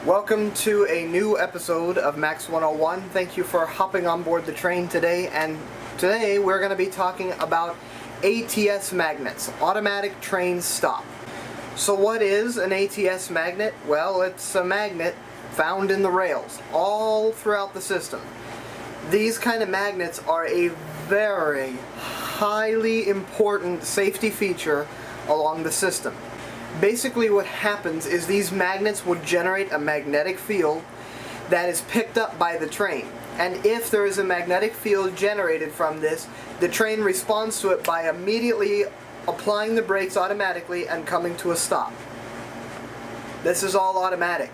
Welcome to a new episode of MAX101. Thank you for hopping on board the train today, and today we're going to be talking about ATS magnets, automatic train stop. So what is an ATS magnet? Well, it's a magnet found in the rails all throughout the system. These kind of magnets are a very highly important safety feature along the system. Basically what happens is these magnets will generate a magnetic field that is picked up by the train. And if there is a magnetic field generated from this, the train responds to it by immediately applying the brakes automatically and coming to a stop. This is all automatic.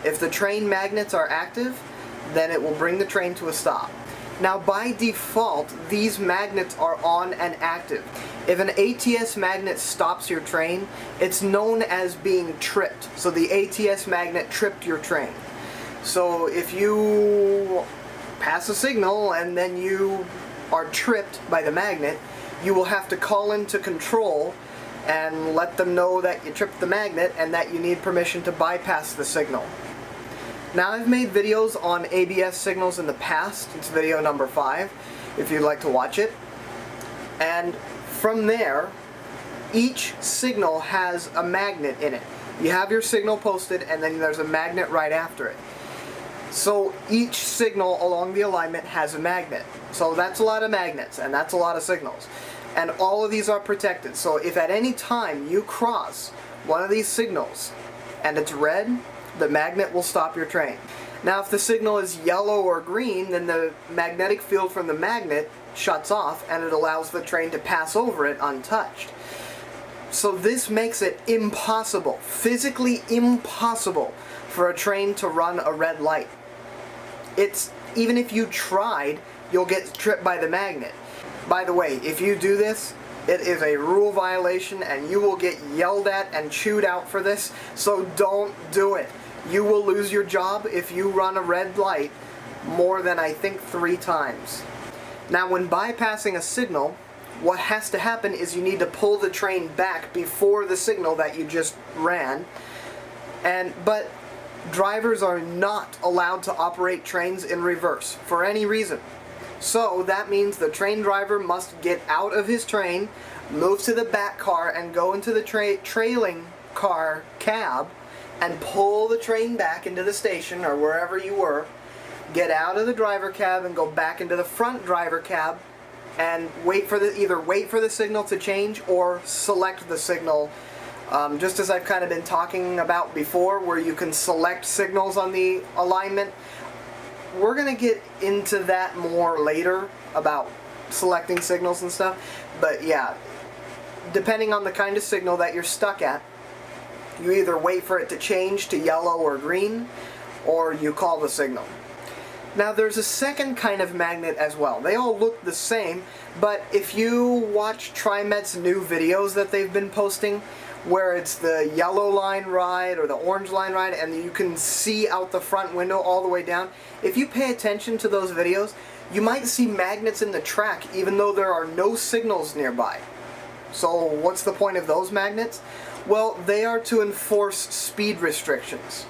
If the train magnets are active, then it will bring the train to a stop. Now by default, these magnets are on and active. If an ATS magnet stops your train, it's known as being tripped. So the ATS magnet tripped your train. So if you pass a signal and then you are tripped by the magnet, you will have to call into control and let them know that you tripped the magnet and that you need permission to bypass the signal. Now I've made videos on ABS signals in the past. It's video number 5 if you'd like to watch it. And from there, each signal has a magnet in it. You have your signal posted and then there's a magnet right after it. So each signal along the alignment has a magnet. So that's a lot of magnets and that's a lot of signals. And all of these are protected. So if at any time you cross one of these signals and it's red, the magnet will stop your train. Now if the signal is yellow or green, then the magnetic field from the magnet shuts off and it allows the train to pass over it untouched. So this makes it impossible, physically impossible, for a train to run a red light. Even if you tried, you'll get tripped by the magnet. By the way, if you do this, it is a rule violation and you will get yelled at and chewed out for this, so don't do it. You will lose your job if you run a red light more than I think 3 times. Now when bypassing a signal, what has to happen is you need to pull the train back before the signal that you just ran. But drivers are not allowed to operate trains in reverse for any reason. So that means the train driver must get out of his train, move to the back car and go into the trailing car cab and pull the train back into the station or wherever you were, get out of the driver cab and go back into the front driver cab and either wait for the signal to change or select the signal, just as I've kind of been talking about before, where you can select signals on the alignment. We're going to get into that more later about selecting signals and stuff, but yeah, depending on the kind of signal that you're stuck at, you either wait for it to change to yellow or green, or you call the signal. Now there's a second kind of magnet as well. They all look the same, but if you watch TriMet's new videos that they've been posting, where it's the yellow line ride or the orange line ride and you can see out the front window all the way down, if you pay attention to those videos, you might see magnets in the track even though there are no signals nearby. So what's the point of those magnets? Well, they are to enforce speed restrictions.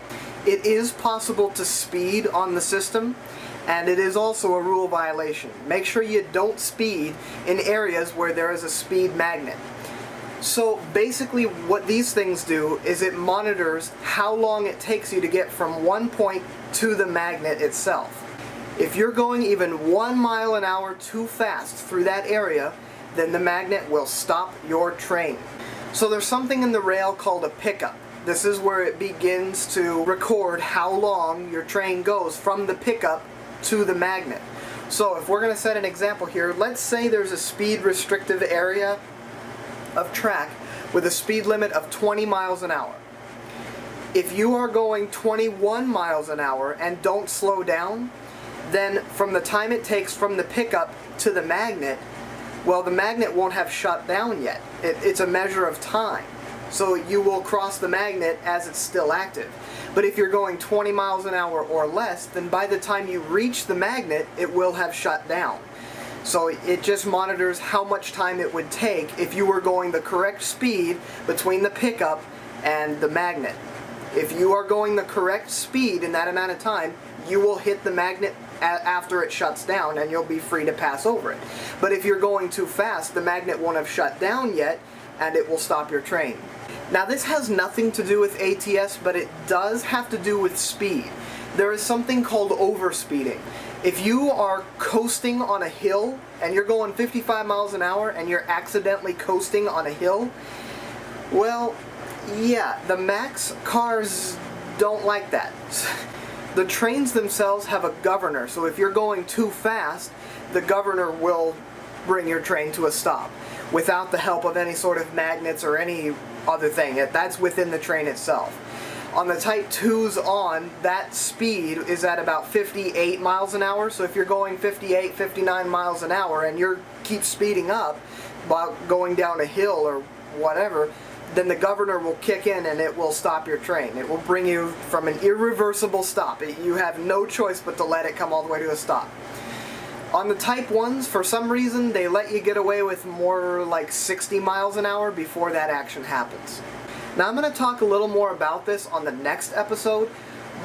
It is possible to speed on the system, and it is also a rule violation. Make sure you don't speed in areas where there is a speed magnet. So basically what these things do is it monitors how long it takes you to get from one point to the magnet itself. If you're going even 1 mile an hour too fast through that area, then the magnet will stop your train. So there's something in the rail called a pickup. This is where it begins to record how long your train goes from the pickup to the magnet. So if we're going to set an example here, let's say there's a speed restrictive area of track with a speed limit of 20 miles an hour. If you are going 21 miles an hour and don't slow down, then from the time it takes from the pickup to the magnet, well, the magnet won't have shut down yet. It's a measure of time. So you will cross the magnet as it's still active. But if you're going 20 miles an hour or less, then by the time you reach the magnet, it will have shut down. So it just monitors how much time it would take if you were going the correct speed between the pickup and the magnet. If you are going the correct speed in that amount of time, you will hit the magnet after it shuts down and you'll be free to pass over it. But if you're going too fast, the magnet won't have shut down yet and it will stop your train. Now this has nothing to do with ATS, but it does have to do with speed. There is something called overspeeding. If you are coasting on a hill and you're going 55 miles an hour and you're accidentally coasting on a hill, well, yeah, the MAX cars don't like that. The trains themselves have a governor, so if you're going too fast, the governor will bring your train to a stop without the help of any sort of magnets or any other thing. That's within the train itself. On the Type 2s on, that speed is at about 58 miles an hour, so if you're going 58, 59 miles an hour and you keep speeding up while going down a hill or whatever, then the governor will kick in and it will stop your train. It will bring you from an irreversible stop. You have no choice but to let it come all the way to a stop. On the Type 1s, for some reason, they let you get away with more like 60 miles an hour before that action happens. Now I'm going to talk a little more about this on the next episode,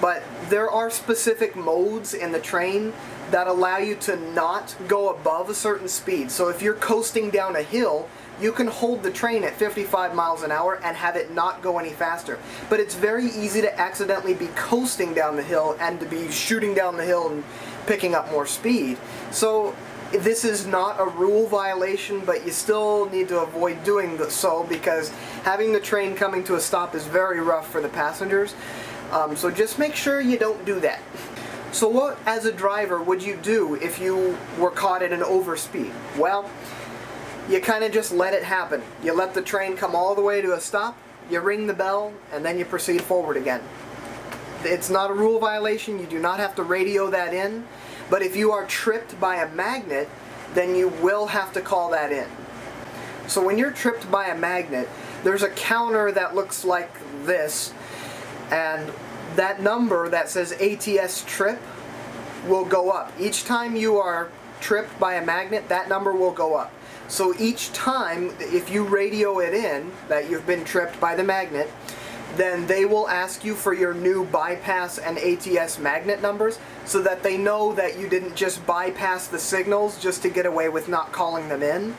but there are specific modes in the train that allow you to not go above a certain speed. So if you're coasting down a hill, you can hold the train at 55 miles an hour and have it not go any faster. But it's very easy to accidentally be coasting down the hill and to be shooting down the hill and picking up more speed. So this is not a rule violation, but you still need to avoid doing so because having the train coming to a stop is very rough for the passengers. So just make sure you don't do that. So what, as a driver, would you do if you were caught at an overspeed? Well, you kind of just let it happen. You let the train come all the way to a stop, you ring the bell, and then you proceed forward again. It's not a rule violation, you do not have to radio that in, but if you are tripped by a magnet, then you will have to call that in. So when you're tripped by a magnet, there's a counter that looks like this, and that number that says ATS trip will go up. Each time you are tripped by a magnet, that number will go up. So each time, if you radio it in that you've been tripped by the magnet, then they will ask you for your new bypass and ATS magnet numbers so that they know that you didn't just bypass the signals just to get away with not calling them in.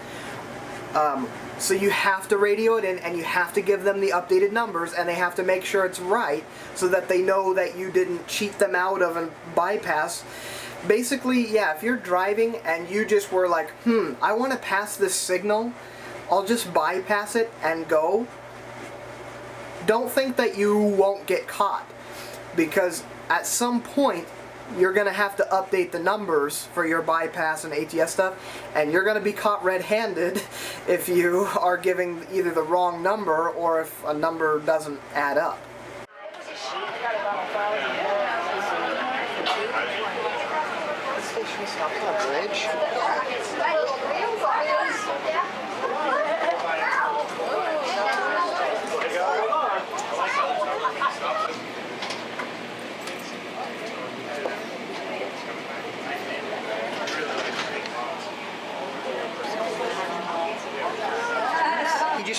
So you have to radio it in and you have to give them the updated numbers and they have to make sure it's right so that they know that you didn't cheat them out of a bypass. Basically, yeah, if you're driving and you just were like, I want to pass this signal, I'll just bypass it and go. Don't think that you won't get caught, because at some point you're going to have to update the numbers for your bypass and ATS stuff, and you're going to be caught red-handed if you are giving either the wrong number or if a number doesn't add up. Station stops on a bridge.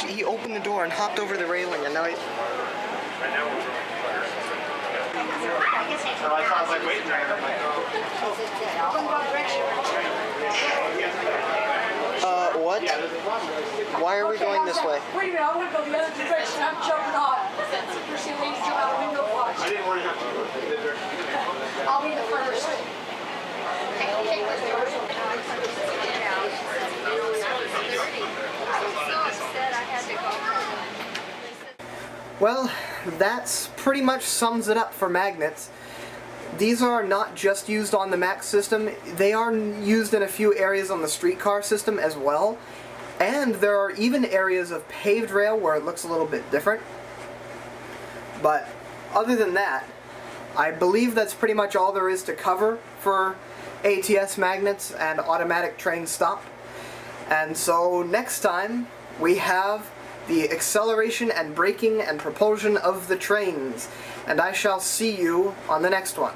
He opened the door and hopped over the railing, and now he... What? Why are we going this way? Wait a minute, I want to go the other direction. I'm jumping off. You're seeing ladies jump out the window watch. I didn't want to have to look in the direction. I'll be the first. Well, that's pretty much sums it up for magnets. These are not just used on the MAX system, they are used in a few areas on the streetcar system as well. And there are even areas of paved rail where it looks a little bit different. But other than that, I believe that's pretty much all there is to cover for ATS magnets and automatic train stop. And so next time we have the acceleration and braking and propulsion of the trains. And I shall see you on the next one.